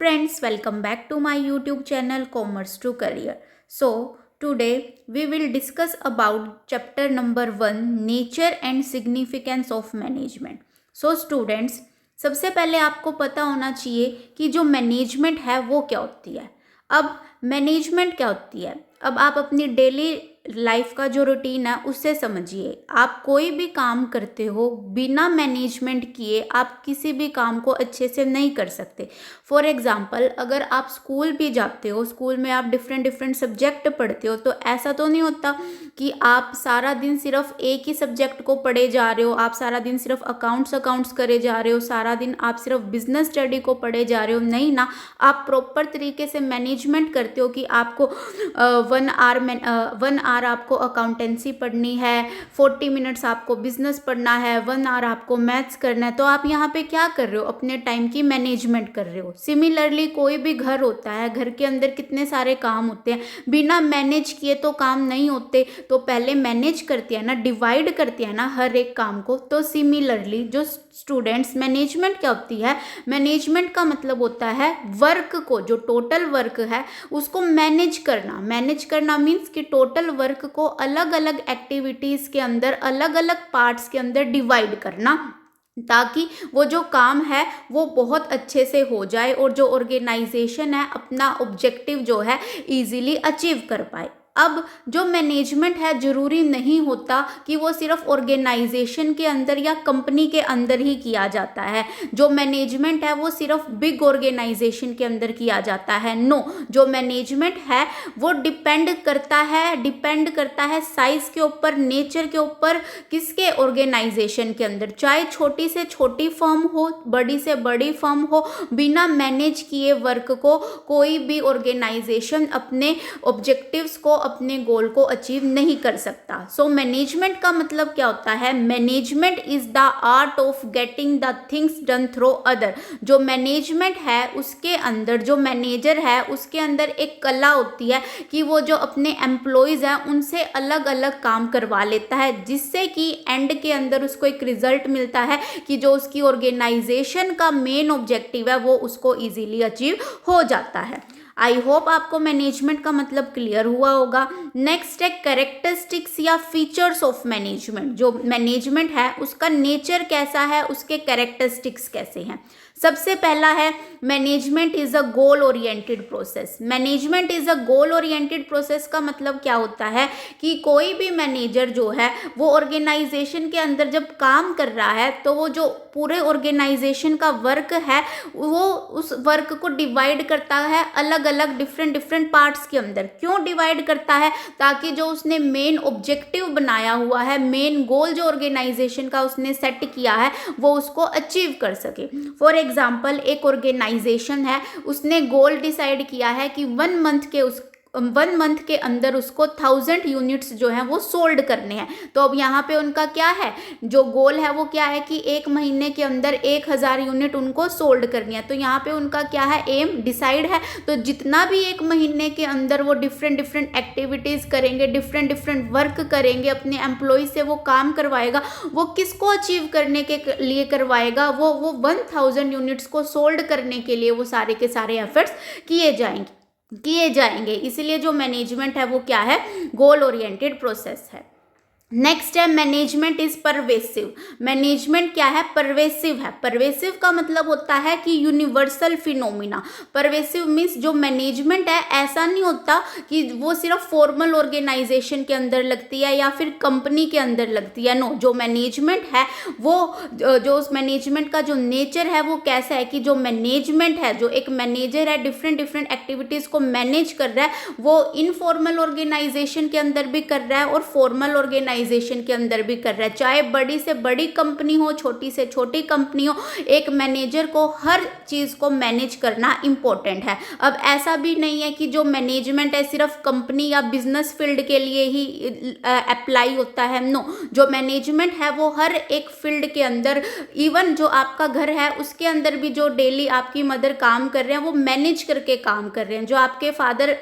Friends, welcome back to my YouTube channel Commerce to Career. So, today we will discuss about chapter number 1 Nature and Significance of Management. So, students, सबसे पहले आपको पता होना चाहिए कि जो management है वो क्या होती है। अब मैनेजमेंट क्या होती है, अब आप अपनी डेली लाइफ का जो रूटीन है उससे समझिए। आप कोई भी काम करते हो बिना मैनेजमेंट किए आप किसी भी काम को अच्छे से नहीं कर सकते। फॉर एग्जांपल, अगर आप स्कूल भी जाते हो, स्कूल में आप डिफरेंट डिफरेंट सब्जेक्ट पढ़ते हो, तो ऐसा तो नहीं होता कि आप सारा दिन सिर्फ एक ही सब्जेक्ट को पढ़े जा रहे हो, आप सारा दिन सिर्फ अकाउंट्स करे जा रहे हो, सारा दिन आप सिर्फ बिजनेस स्टडी को पढ़े जा रहे हो। नहीं ना, आप प्रॉपर तरीके से मैनेजमेंट करते हो कि आपको 1 आवर आपको अकाउंटेंसी पढ़नी है, 40 मिनट्स आपको बिजनेस पढ़ना है, 1 आवर आपको मैथ्स करना है। तो आप यहाँ पे क्या कर रहे हो, अपने टाइम की मैनेजमेंट कर रहे हो। सिमिलरली कोई भी घर होता है, घर के अंदर कितने सारे काम होते हैं, बिना मैनेज किए तो काम नहीं होते। तो पहले मैनेज करते हैं ना, डिवाइड करते हैं ना हर एक काम को। तो सिमिलरली जो स्टूडेंट्स, मैनेजमेंट क्या होती है, मैनेजमेंट का मतलब होता है वर्क को, जो टोटल वर्क है उसको मैनेज करना। मैनेज करना मीन्स कि टोटल वर्क को अलग अलग एक्टिविटीज के अंदर, अलग अलग पार्ट्स के अंदर डिवाइड करना, ताकि वो जो काम है वो बहुत अच्छे से हो जाए और जो ऑर्गेनाइजेशन है अपना ऑब्जेक्टिव जो है इजीली अचीव कर पाए। अब जो मैनेजमेंट है जरूरी नहीं होता कि वो सिर्फ ऑर्गेनाइजेशन के अंदर या कंपनी के अंदर ही किया जाता है। जो मैनेजमेंट है वो सिर्फ बिग ऑर्गेनाइजेशन के अंदर किया जाता है। नो, जो मैनेजमेंट है वो डिपेंड करता है साइज के ऊपर, नेचर के ऊपर, किसके, ऑर्गेनाइजेशन के अंदर। चाहे छोटी से छोटी फर्म हो, बड़ी से बड़ी फर्म हो, बिना मैनेज किए वर्क को कोई भी ऑर्गेनाइजेशन अपने ऑब्जेक्टिव्स को, अपने गोल को अचीव नहीं कर सकता। सो मैनेजमेंट का मतलब क्या होता है, management is the art of getting the things done through other. जो मैनेजमेंट है उसके अंदर, जो मैनेजर है उसके अंदर एक कला होती है कि वो जो अपने एम्प्लॉयज हैं उनसे अलग अलग काम करवा लेता है, जिससे कि एंड के अंदर उसको एक रिजल्ट मिलता है कि जो उसकी ऑर्गेनाइजेशन का मेन ऑब्जेक्टिव है वो उसको इजीली अचीव हो जाता है। आई होप आपको मैनेजमेंट का मतलब क्लियर हुआ होगा। नेक्स्ट है कैरेक्टरिस्टिक्स या फीचर्स ऑफ मैनेजमेंट। जो मैनेजमेंट है उसका नेचर कैसा है, उसके कैरेक्टरिस्टिक्स कैसे हैं। सबसे पहला है management is a goal oriented process. Management is a goal oriented process का मतलब क्या होता है कि कोई भी मैनेजर जो है वो ऑर्गेनाइजेशन के अंदर जब काम कर रहा है तो वो जो पूरे ऑर्गेनाइजेशन का वर्क है वो उस वर्क को डिवाइड करता है अलग अलग डिफरेंट पार्ट्स के अंदर। क्यों डिवाइड करता है, ताकि जो उसने मेन ऑब्जेक्टिव बनाया हुआ है, मेन गोल जो ऑर्गेनाइजेशन का उसने सेट किया है वो उसको अचीव कर सके। फॉर एग्जाम्पल, एक ऑर्गेनाइजेशन है, उसने गोल डिसाइड किया है कि 1 मंथ के अंदर उसको 1000 यूनिट्स जो हैं वो सोल्ड करने हैं। तो अब यहाँ पे उनका क्या है, जो गोल है वो क्या है कि 1 महीने के अंदर 1000 यूनिट उनको सोल्ड करनी है। तो यहाँ पे उनका क्या है, एम डिसाइड है। तो जितना भी 1 महीने के अंदर वो डिफरेंट एक्टिविटीज करेंगे, डिफरेंट वर्क करेंगे, अपने एम्प्लॉय से वो काम करवाएगा, वो किसको अचीव करने के लिए करवाएगा, वो 1000 यूनिट्स को सोल्ड करने के लिए वो सारे के सारे एफर्ट्स किए जाएंगे। इसलिए जो मैनेजमेंट है वो क्या है, गोल ओरिएंटेड प्रोसेस है। नेक्स्ट है मैनेजमेंट इज परवेसिव। मैनेजमेंट क्या है, परवेसिव है। परवेसिव का मतलब होता है कि यूनिवर्सल फिनोमिना। परवेसिव मीन्स जो मैनेजमेंट है ऐसा नहीं होता कि वो सिर्फ फॉर्मल ऑर्गेनाइजेशन के अंदर लगती है या फिर कंपनी के अंदर लगती है। नो, जो मैनेजमेंट है वो जो उस मैनेजमेंट का जो नेचर है वो कैसा है कि जो मैनेजमेंट है, जो एक मैनेजर है डिफरेंट एक्टिविटीज को मैनेज कर रहा है, वो इनफॉर्मल ऑर्गेनाइजेशन के अंदर भी कर रहा है और फॉर्मल ऑर्गेनाइजेशन के अंदर भी कर रहा है। चाहे बड़ी से बड़ी कंपनी हो, छोटी से छोटी कंपनी हो, एक मैनेजर को हर चीज को मैनेज करना इंपॉर्टेंट है। अब ऐसा भी नहीं है कि जो मैनेजमेंट है सिर्फ कंपनी या बिजनेस फील्ड के लिए ही अप्लाई होता है। नो, जो मैनेजमेंट है वो हर एक फील्ड के अंदर, इवन जो आपका घर है उसके अंदर भी जो डेली आपकी मदर काम कर रहे हैं वो मैनेज करके काम कर रहे हैं। जो आपके फादर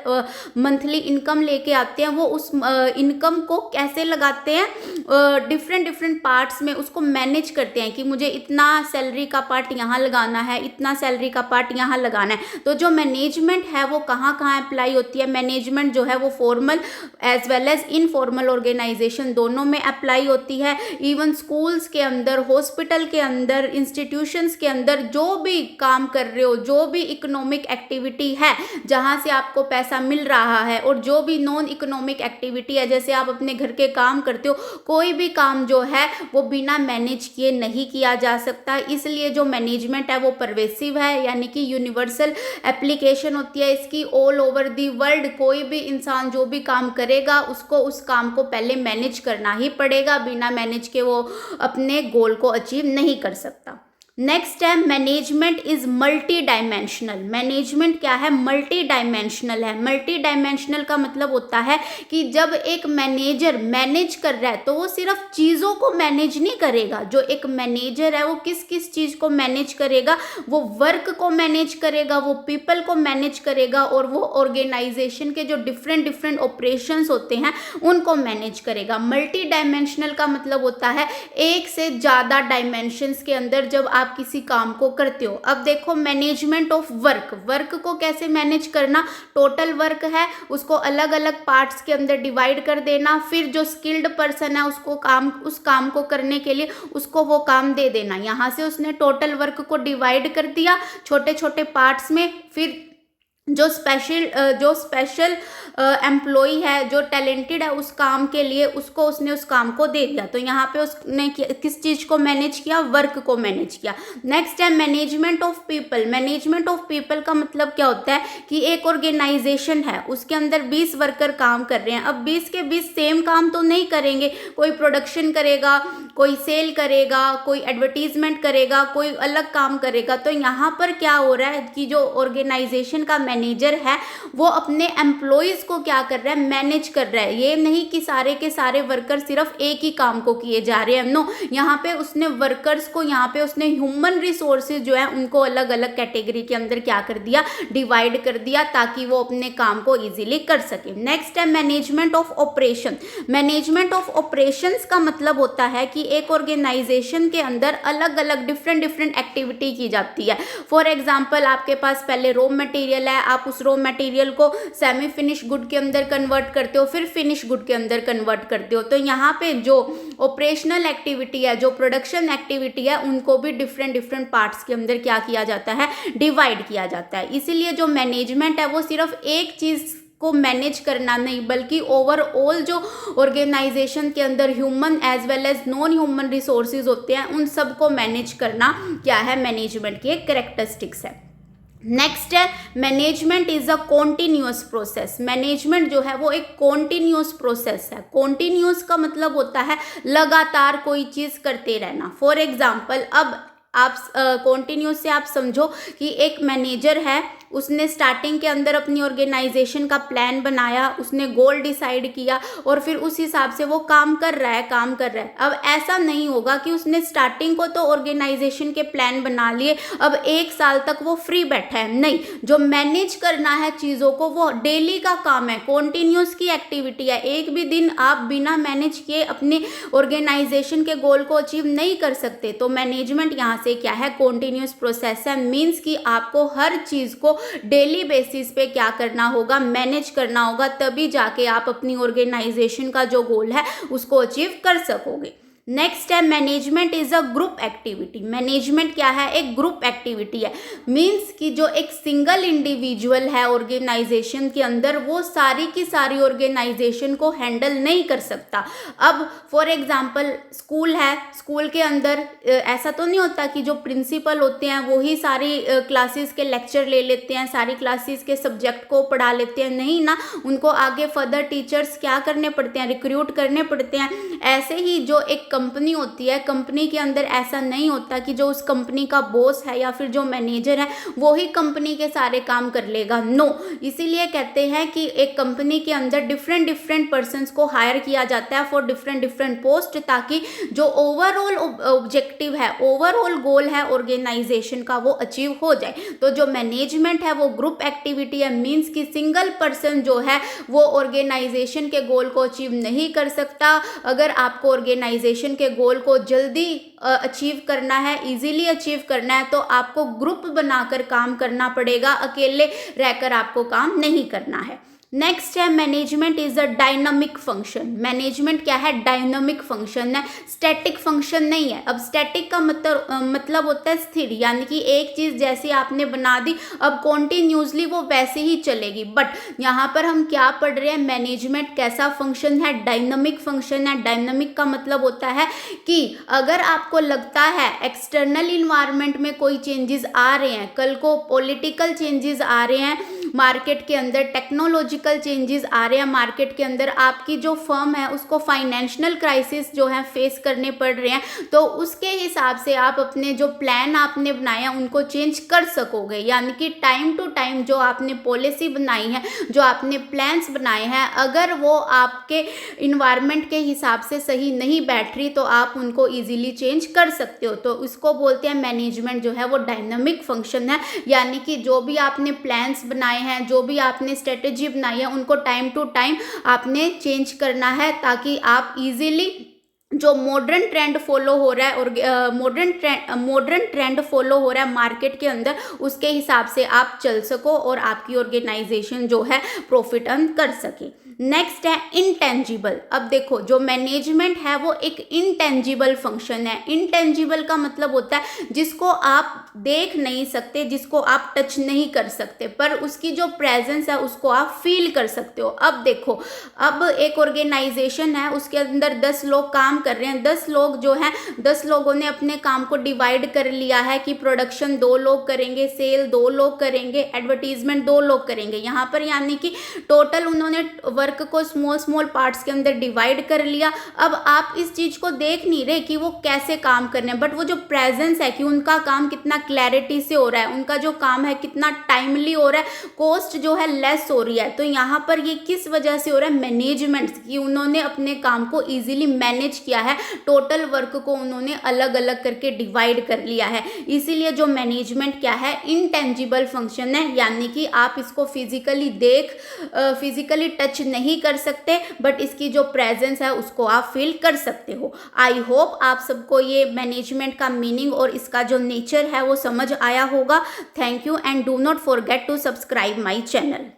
मंथली इनकम लेके आते हैं वो उस इनकम को कैसे लगाते जाते हैं डिफरेंट डिफरेंट पार्ट्स में उसको मैनेज करते हैं कि मुझे इतना सैलरी का पार्ट यहाँ लगाना है, इतना सैलरी का पार्ट यहाँ लगाना है। तो जो मैनेजमेंट है वो कहाँ कहाँ अप्लाई होती है? मैनेजमेंट जो है वो formal as well as informal organisation दोनों में अप्लाई होती है। इवन स्कूल्स के अंदर, हॉस्पिटल के अंदर, इंस्टीट्यूशंस के अंदर जो भी काम कर रहे हो, जो भी इकोनॉमिक एक्टिविटी है जहाँ से आपको पैसा मिल रहा है, और जो भी नॉन इकोनॉमिक एक्टिविटी है, जैसे आप अपने घर के काम करते हो, कोई भी काम जो है वो बिना मैनेज किए नहीं किया जा सकता। इसलिए जो मैनेजमेंट है वो परवेसिव है, यानी कि यूनिवर्सल एप्लीकेशन होती है इसकी ऑल ओवर दी वर्ल्ड। कोई भी इंसान जो भी काम करेगा उसको उस काम को पहले मैनेज करना ही पड़ेगा, बिना मैनेज के वो अपने गोल को अचीव नहीं कर सकता। नेक्स्ट है management is multi dimensional. Management क्या है? मल्टी डायमेंशनल है। मल्टी डायमेंशनल का मतलब होता है कि जब एक मैनेजर मैनेज कर रहा है तो वो सिर्फ चीज़ों को मैनेज नहीं करेगा। जो एक मैनेजर है वो किस किस चीज़ को मैनेज करेगा? वो वर्क को मैनेज करेगा, वो पीपल को मैनेज करेगा, और वो ऑर्गेनाइजेशन के जो डिफरेंट डिफरेंट ऑपरेशंस होते हैं उनको मैनेज करेगा। मल्टी डायमेंशनल का मतलब होता है एक से ज़्यादा डायमेंशंस के अंदर जब आप किसी काम को करते हो। अब देखो मैनेजमेंट ऑफ वर्क, वर्क को कैसे मैनेज करना? टोटल वर्क है उसको अलग अलग पार्ट्स के अंदर डिवाइड कर देना, फिर जो स्किल्ड पर्सन है उसको उस काम को करने के लिए उसको वो काम दे देना। यहाँ से उसने टोटल वर्क को डिवाइड कर दिया छोटे छोटे पार्ट्स में, फिर जो स्पेशल एम्प्लॉई है, जो टैलेंटेड है उस काम के लिए, उसको उसने उस काम को दे दिया। तो यहाँ पे उसने किस चीज़ को मैनेज किया? वर्क को मैनेज किया। नेक्स्ट है management of people. Management of people का मतलब क्या होता है कि एक ऑर्गेनाइजेशन है उसके अंदर 20 वर्कर काम कर रहे हैं। अब 20 के 20 सेम काम तो नहीं करेंगे, कोई प्रोडक्शन करेगा, कोई सेल करेगा, कोई एडवर्टीजमेंट करेगा, कोई अलग काम करेगा। तो यहाँ पर क्या हो रहा है कि जो ऑर्गेनाइजेशन का मैनेजर है वो अपने एम्प्लॉयज को क्या कर रहा है? मैनेज कर रहा है। ये नहीं कि सारे के सारे वर्कर सिर्फ एक ही काम को किए जा रहे हैं, नो, यहाँ पे उसने वर्कर्स को, यहाँ पे उसने ह्यूमन रिसोर्सेज जो है उनको अलग अलग कैटेगरी के अंदर क्या कर दिया? डिवाइड कर दिया, ताकि वो अपने काम को इजीली कर सके। नेक्स्ट है management of operation. Management of operations का मतलब होता है कि एक ऑर्गेनाइजेशन के अंदर अलग अलग डिफरेंट डिफरेंट एक्टिविटी की जाती है। फॉर एग्जाम्पल आपके पास पहले रॉ मटेरियल है, आप उस रॉ मटेरियल को सेमी फिनिश गुड के अंदर कन्वर्ट करते हो, फिर फिनिश गुड के अंदर कन्वर्ट करते हो। तो यहाँ पे जो ऑपरेशनल एक्टिविटी है, जो प्रोडक्शन एक्टिविटी है, उनको भी डिफरेंट डिफरेंट पार्ट्स के अंदर क्या किया जाता है? डिवाइड किया जाता है। इसीलिए जो मैनेजमेंट है वो सिर्फ एक चीज़ को मैनेज करना नहीं, बल्कि ओवरऑल जो ऑर्गेनाइजेशन के अंदर human as well as non human resources होते हैं उन सबको मैनेज करना क्या है? मैनेजमेंट की एक कैरेक्टरिस्टिक्स है। नेक्स्ट है management is a continuous process. Management जो है वो एक कॉन्टिन्यूअस प्रोसेस है। कॉन्टिन्यूअस का मतलब होता है लगातार कोई चीज़ करते रहना। फॉर एग्जाम्पल अब आप कॉन्टिन्यूस से आप समझो कि एक मैनेजर है, उसने स्टार्टिंग के अंदर अपनी ऑर्गेनाइजेशन का प्लान बनाया, उसने गोल डिसाइड किया और फिर उस हिसाब से वो काम कर रहा है। अब ऐसा नहीं होगा कि उसने स्टार्टिंग को तो ऑर्गेनाइजेशन के प्लान बना लिए, अब 1 साल तक वो फ्री बैठा है। नहीं, जो मैनेज करना है चीज़ों को वो डेली का काम है, कॉन्टिन्यूस की एक्टिविटी है। एक भी दिन आप बिना मैनेज किए अपने ऑर्गेनाइजेशन के गोल को अचीव नहीं कर सकते। तो मैनेजमेंट यहाँ से क्या है? कॉन्टिन्यूस प्रोसेस है। मीन्स कि आपको हर चीज़ को डेली बेसिस पे क्या करना होगा? मैनेज करना होगा, तभी जाके आप अपनी ऑर्गेनाइजेशन का जो गोल है उसको अचीव कर सकोगे। नेक्स्ट है management is a group activity. Management क्या है? एक ग्रुप एक्टिविटी है। मीन्स कि जो एक सिंगल इंडिविजुअल है ऑर्गेनाइजेशन के अंदर, वो सारी की सारी ऑर्गेनाइजेशन को हैंडल नहीं कर सकता। अब फॉर एग्जांपल स्कूल है, स्कूल के अंदर ऐसा तो नहीं होता कि जो प्रिंसिपल होते हैं वो ही सारी क्लासेस के लेक्चर ले लेते हैं, सारी क्लासेस के सब्जेक्ट को पढ़ा लेते हैं। नहीं ना, उनको आगे फर्दर टीचर्स क्या करने पड़ते हैं? रिक्रूट करने पड़ते हैं। ऐसे ही जो एक कंपनी होती है, कंपनी के अंदर ऐसा नहीं होता कि जो उस कंपनी का बॉस है या फिर जो मैनेजर है वो ही कंपनी के सारे काम कर लेगा। नो, इसीलिए कहते हैं कि एक कंपनी के अंदर डिफरेंट डिफरेंट पर्सन्स को हायर किया जाता है फॉर डिफरेंट डिफरेंट पोस्ट, ताकि जो ओवरऑल ऑब्जेक्टिव है, ओवरऑल गोल है ऑर्गेनाइजेशन का, वो अचीव हो जाए। तो जो मैनेजमेंट है वो ग्रुप एक्टिविटी है, मीन्स कि सिंगल पर्सन जो है वो ऑर्गेनाइजेशन के गोल को अचीव नहीं कर सकता। अगर आपको ऑर्गेनाइजेशन के गोल को जल्दी अचीव करना है, इजीली अचीव करना है, तो आपको ग्रुप बनाकर काम करना पड़ेगा, अकेले रहकर आपको काम नहीं करना है। नेक्स्ट है management is a dynamic function. Management क्या है? डायनामिक फंक्शन है, स्टैटिक फंक्शन नहीं है। अब स्टैटिक का मतलब होता है स्थिर, यानी कि एक चीज जैसी आपने बना दी अब कॉन्टिन्यूसली वो वैसे ही चलेगी। बट यहाँ पर हम क्या पढ़ रहे हैं? मैनेजमेंट कैसा फंक्शन है? डायनामिक फंक्शन है। डायनामिक का मतलब होता है कि अगर आपको लगता है एक्सटर्नल इन्वायरमेंट में कोई चेंजेस आ रहे हैं, कल को पॉलिटिकल चेंजेस आ रहे हैं मार्केट के अंदर, टेक्नोलॉजिकल चेंजेस आ रहे हैं मार्केट के अंदर, आपकी जो फर्म है उसको फाइनेंशियल क्राइसिस जो है फेस करने पड़ रहे हैं, तो उसके हिसाब से आप अपने जो प्लान आपने बनाए हैं उनको चेंज कर सकोगे। यानी कि टाइम टू टाइम जो आपने पॉलिसी बनाई है, जो आपने प्लान्स बनाए हैं, अगर वो आपके इन्वायरमेंट के हिसाब से सही नहीं बैठ रही तो आप उनको ईजिली चेंज कर सकते हो। तो उसको बोलते हैं मैनेजमेंट जो है वो डायनामिक फंक्शन है। यानी कि जो भी आपने प्लान्स बनाए हैं, जो भी आपने स्ट्रेटेजी बनाई है, उनको टाइम टू टाइम आपने चेंज करना है, ताकि आप इजीली जो मॉडर्न ट्रेंड फॉलो हो रहा है और मॉडर्न ट्रेंड फॉलो हो रहा है मार्केट के अंदर, उसके हिसाब से आप चल सको और आपकी ऑर्गेनाइजेशन जो है प्रॉफिट अर्न कर सके। नेक्स्ट है इंटेंजिबल। अब देखो, जो मैनेजमेंट है वो एक इंटेंजिबल फंक्शन है। इंटेंजिबल का मतलब होता है जिसको आप देख नहीं सकते, जिसको आप टच नहीं कर सकते, पर उसकी जो प्रेजेंस है उसको आप फील कर सकते हो। अब देखो, अब एक ऑर्गेनाइजेशन है, उसके अंदर 10 लोग काम कर रहे हैं। 10 लोग जो हैं, 10 लोगों ने अपने काम को डिवाइड कर लिया है कि प्रोडक्शन 2 लोग करेंगे, सेल 2 लोग करेंगे, एडवर्टीजमेंट 2 लोग करेंगे। यहाँ पर यानी कि टोटल उन्होंने वर्क को स्मॉल स्मॉल पार्ट्स के अंदर डिवाइड कर लिया। अब आप इस चीज को देख नहीं रहे कि वो कैसे काम कर रहे हैं, बट वो जो प्रेजेंस है कि उनका काम कितना क्लैरिटी से हो रहा है, उनका जो काम है कितना टाइमली हो रहा है, कॉस्ट जो है लेस हो रही है। तो यहाँ पर ये किस वजह से हो रहा है? मैनेजमेंट की उन्होंने अपने काम को इजीली मैनेज किया है, टोटल वर्क को उन्होंने अलग अलग करके डिवाइड कर लिया है। इसीलिए जो मैनेजमेंट क्या है? इनटेंजिबल फंक्शन है। यानी कि आप इसको फिजिकली टच नहीं कर सकते, बट इसकी जो प्रेजेंस है उसको आप फील कर सकते हो। आई होप आप सबको ये मैनेजमेंट का मीनिंग और इसका जो नेचर है वो समझ आया होगा। Thank you and do not forget to subscribe my channel.